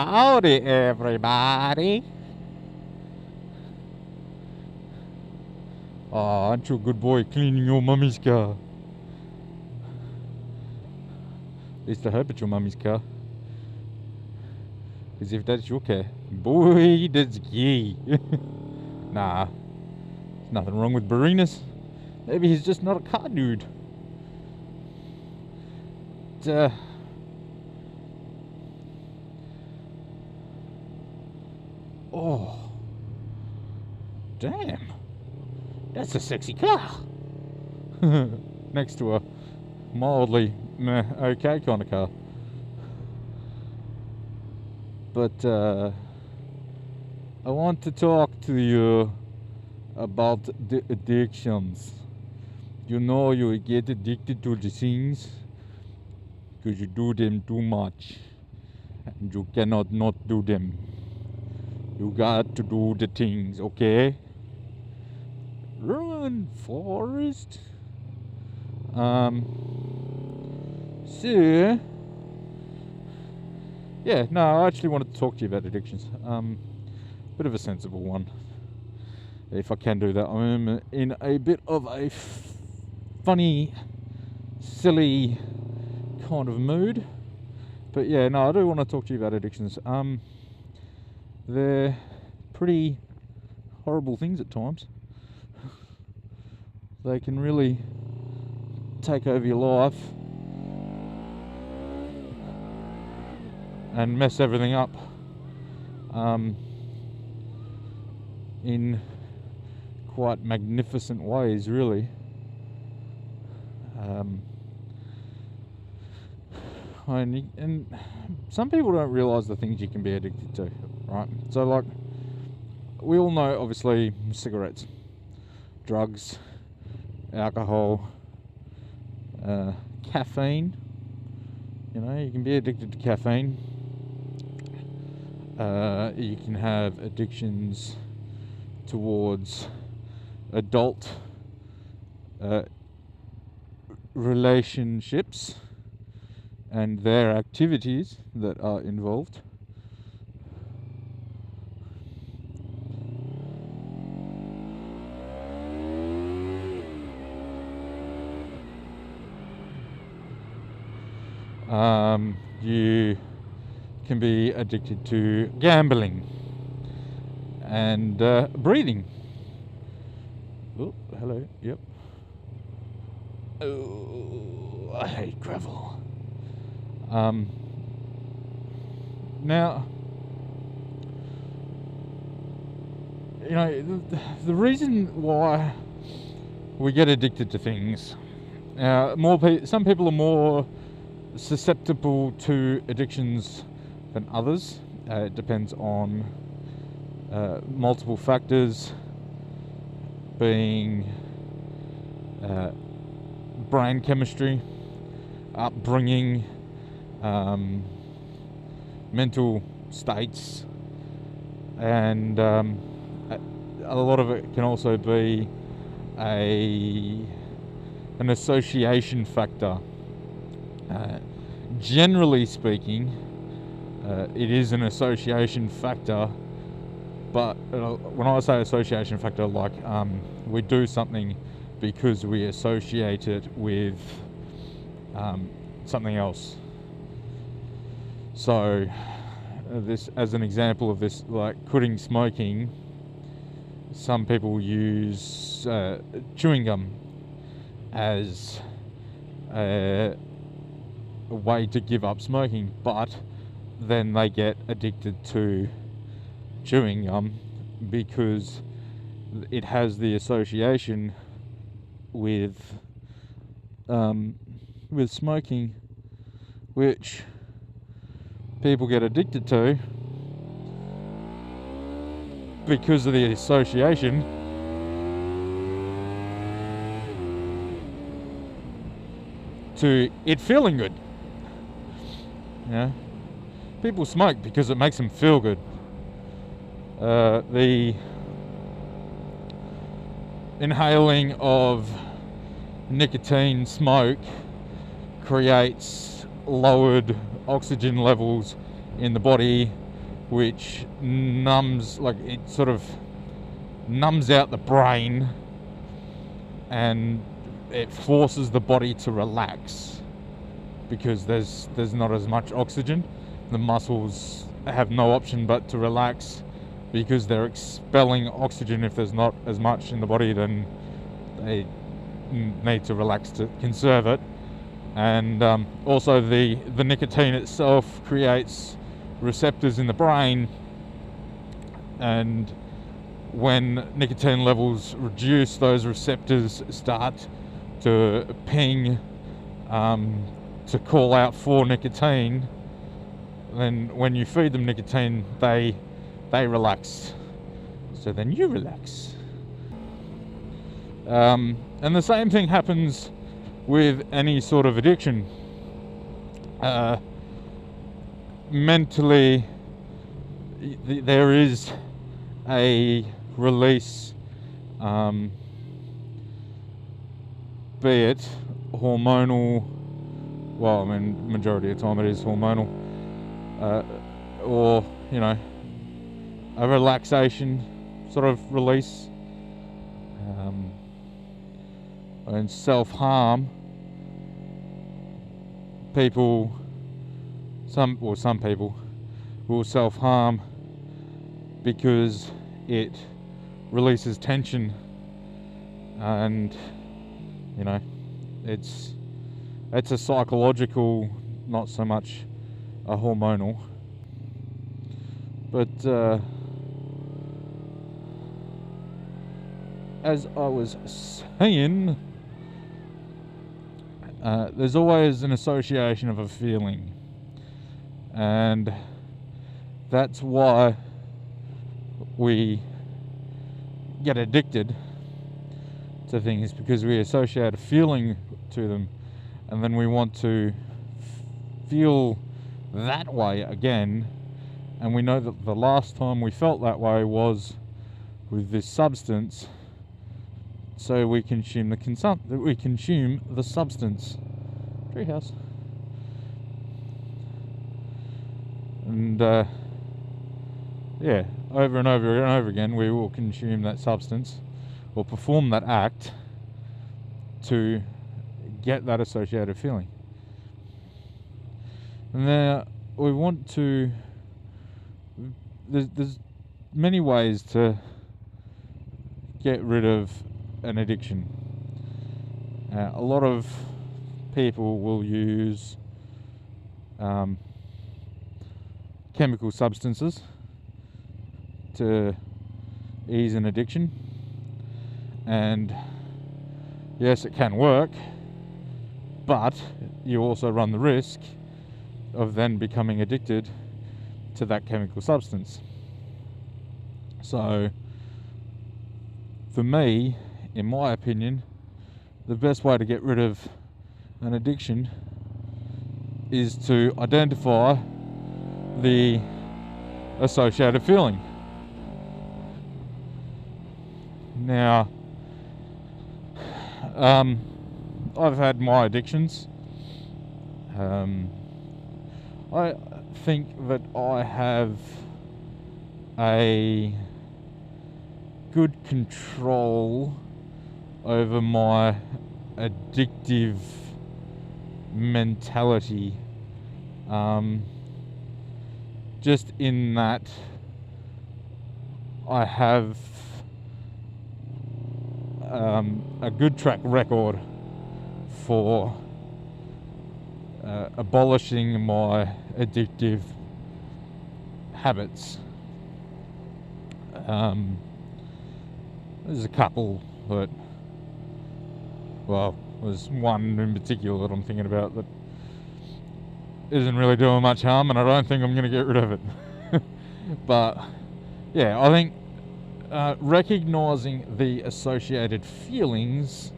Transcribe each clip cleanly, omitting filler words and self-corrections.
Howdy, everybody. Oh, aren't you a good boy cleaning your mummy's car? At least I hope it's your mummy's car. Because if that's your car, boy, that's gay. Nah, there's nothing wrong with Barinas. Maybe he's just not a car dude. Oh, damn. That's a sexy car. Next to a mildly meh, okay kind of car. But I want to talk to you about the addictions. You know, you get addicted to the things because you do them too much and you cannot not do them. You got to do the things, okay? Run, Forrest. So, yeah, no, I actually wanted to talk to you about addictions. Bit of a sensible one, if I can do that. I'm in a bit of a funny, silly kind of mood. But yeah, no, I do want to talk to you about addictions. They're pretty horrible things at times. They can really take over your life and mess everything up in quite magnificent ways, really. And some people don't realise the things you can be addicted to, right? So, like, we all know, obviously, cigarettes, drugs, alcohol, caffeine. You know, you can be addicted to caffeine. You can have addictions towards adult relationships and their activities that are involved. You can be addicted to gambling and breathing. Oh, hello, yep. Oh, I hate gravel. Now, you know, the reason why we get addicted to things, some people are more susceptible to addictions than others. It depends on multiple factors, being brain chemistry, upbringing, mental states, and a lot of it can also be an association factor. Generally speaking, it is an association factor, but when I say association factor, like we do something because we associate it with something else. So this, as an example of this, like quitting smoking, some people use chewing gum as a way to give up smoking, but then they get addicted to chewing gum because it has the association with smoking, which people get addicted to because of the association to it feeling good. Yeah, people smoke because it makes them feel good. The inhaling of nicotine smoke creates lowered oxygen levels in the body, which numbs, like it sort of numbs out the brain, and it forces the body to relax because there's not as much oxygen. The muscles have no option but to relax because they're expelling oxygen. If there's not as much in the body, then they need to relax to conserve it. And also the nicotine itself creates receptors in the brain, and when nicotine levels reduce, those receptors start to ping to call out for nicotine. Then when you feed them nicotine, they relax, so then you relax. And the same thing happens with any sort of addiction. Mentally, there is a release, be it hormonal, well, I mean, majority of the time it is hormonal, or, you know, a relaxation sort of release, and self-harm. Some people will self-harm because it releases tension, and, you know, it's a psychological, not so much a hormonal. But as I was saying, there's always an association of a feeling, and that's why we get addicted to things, because we associate a feeling to them, and then we want to feel that way again, and we know that the last time we felt that way was with this substance, so we consume the substance. Treehouse. And yeah, over and over and over again, we will consume that substance or perform that act to get that associated feeling. And now we want to. There's many ways to get rid of an addiction. A lot of people will use chemical substances to ease an addiction, and yes, it can work, but you also run the risk of then becoming addicted to that chemical substance. So for me, in my opinion, the best way to get rid of an addiction is to identify the associated feeling. Now, I've had my addictions. I think that I have a good control over my addictive mentality, just in that I have a good track record for abolishing my addictive habits. There's a couple that, well, there's one in particular that I'm thinking about that isn't really doing much harm, and I don't think I'm going to get rid of it. But yeah, I think recognizing the associated feelings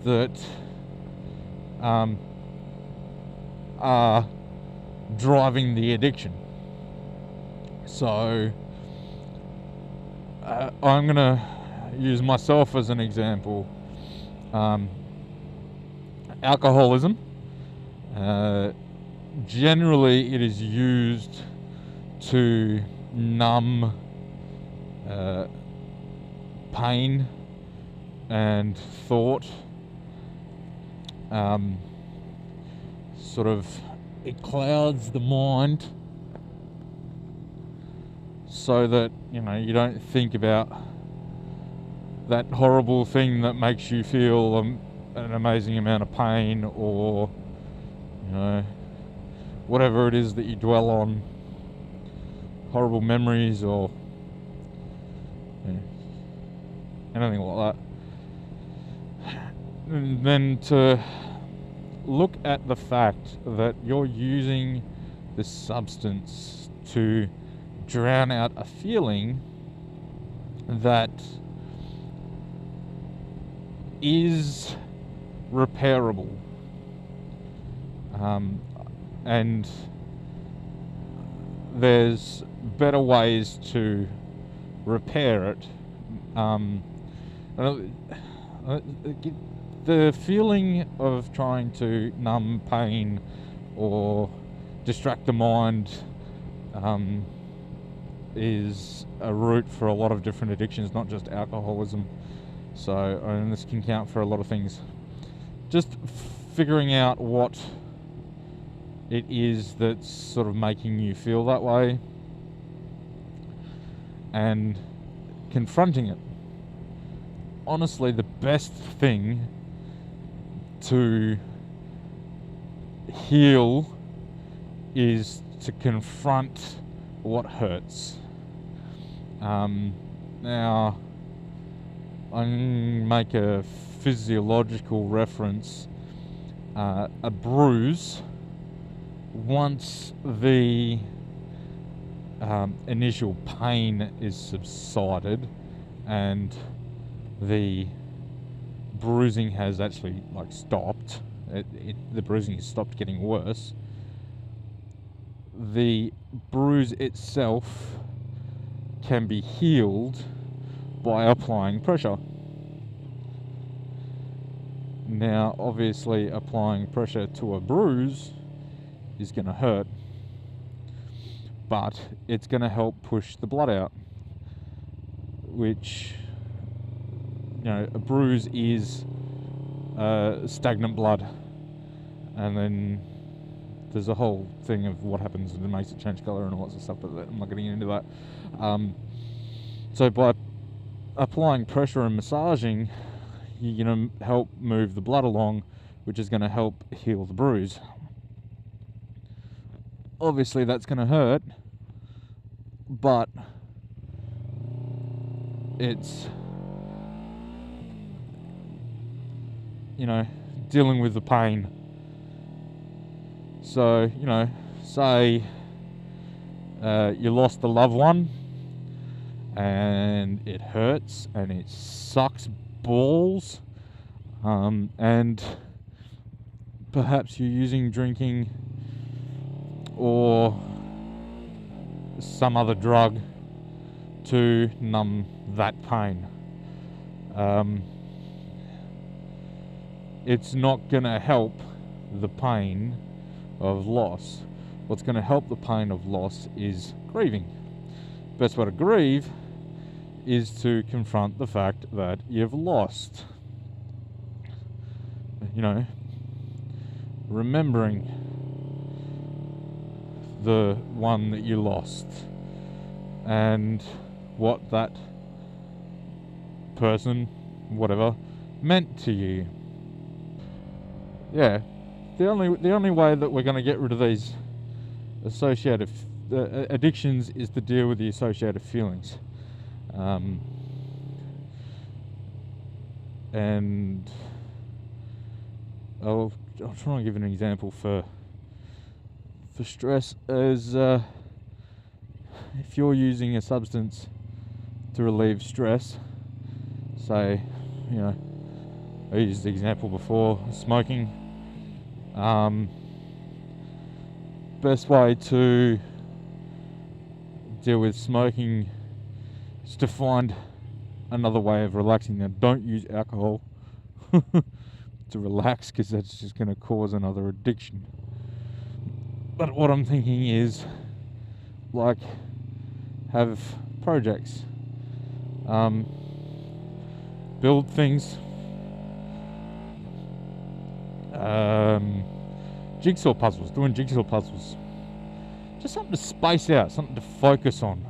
that are driving the addiction. So I'm going to use myself as an example. Alcoholism. Generally, it is used to numb pain and thought. Sort of, it clouds the mind so that, you know, you don't think about that horrible thing that makes you feel an amazing amount of pain, or, you know, whatever it is that you dwell on, horrible memories, or, you know, anything like that. And then to look at the fact that you're using this substance to drown out a feeling that is repairable, and there's better ways to repair it. The feeling of trying to numb pain or distract the mind is a route for a lot of different addictions, not just alcoholism. So, and this can count for a lot of things. Just figuring out what it is that's sort of making you feel that way and confronting it. Honestly, the best thing to heal is to confront what hurts. Now, I'm going to make a physiological reference. A bruise, once the initial pain is subsided and the bruising has actually stopped, the bruising has stopped getting worse, the bruise itself can be healed by applying pressure. Now, obviously, applying pressure to a bruise is going to hurt, but it's going to help push the blood out, which, you know, a bruise is stagnant blood, and then there's a whole thing of what happens that makes it change colour and all that stuff, but I'm not getting into that. So by applying pressure and massaging, you're going to help move the blood along, which is going to help heal the bruise. Obviously that's going to hurt, but it's, you know, dealing with the pain. So, you know, say you lost a loved one and it hurts and it sucks balls, and perhaps you're using drinking or some other drug to numb that pain. It's not going to help the pain of loss. What's going to help the pain of loss is grieving. Best way to grieve is to confront the fact that you've lost. You know, remembering the one that you lost and what that person, whatever, meant to you. Yeah, the only way that we're going to get rid of these associated addictions is to deal with the associated feelings. And I'll try and give an example for stress. As if you're using a substance to relieve stress, say, you know, I used the example before, smoking. Best way to deal with smoking is to find another way of relaxing. Now, don't use alcohol to relax, because that's just going to cause another addiction. But what I'm thinking is, like have projects, build things, jigsaw puzzles, doing jigsaw puzzles. Just something to space out, something to focus on.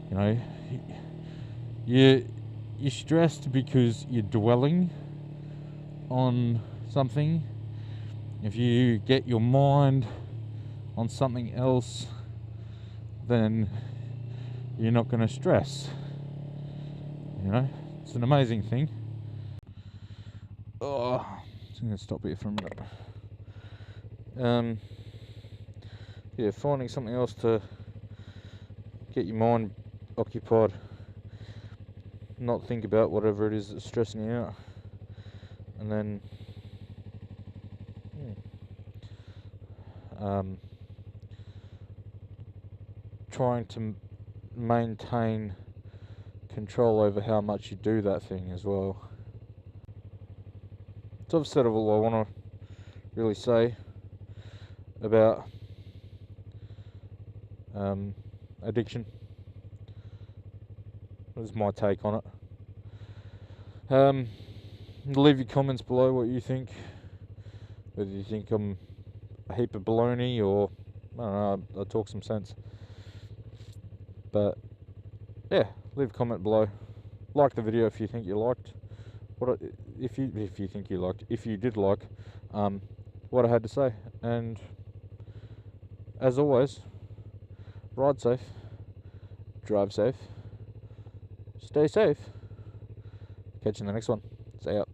You know, you're stressed because you're dwelling on something. If you get your mind on something else, then you're not going to stress. You know, it's an amazing thing. Oh, I'm going to stop here for a minute. Yeah, finding something else to get your mind occupied, not think about whatever it is that's stressing you out, and then trying to maintain control over how much you do that thing as well. So I've said all I want to really say about addiction. That's my take on it. Leave your comments below what you think, whether you think I'm a heap of baloney or I don't know, I talk some sense. But yeah, leave a comment below. Like the video if you think you liked if you did like what I had to say. And as always, ride safe, drive safe, stay safe. Catch you in the next one. See ya.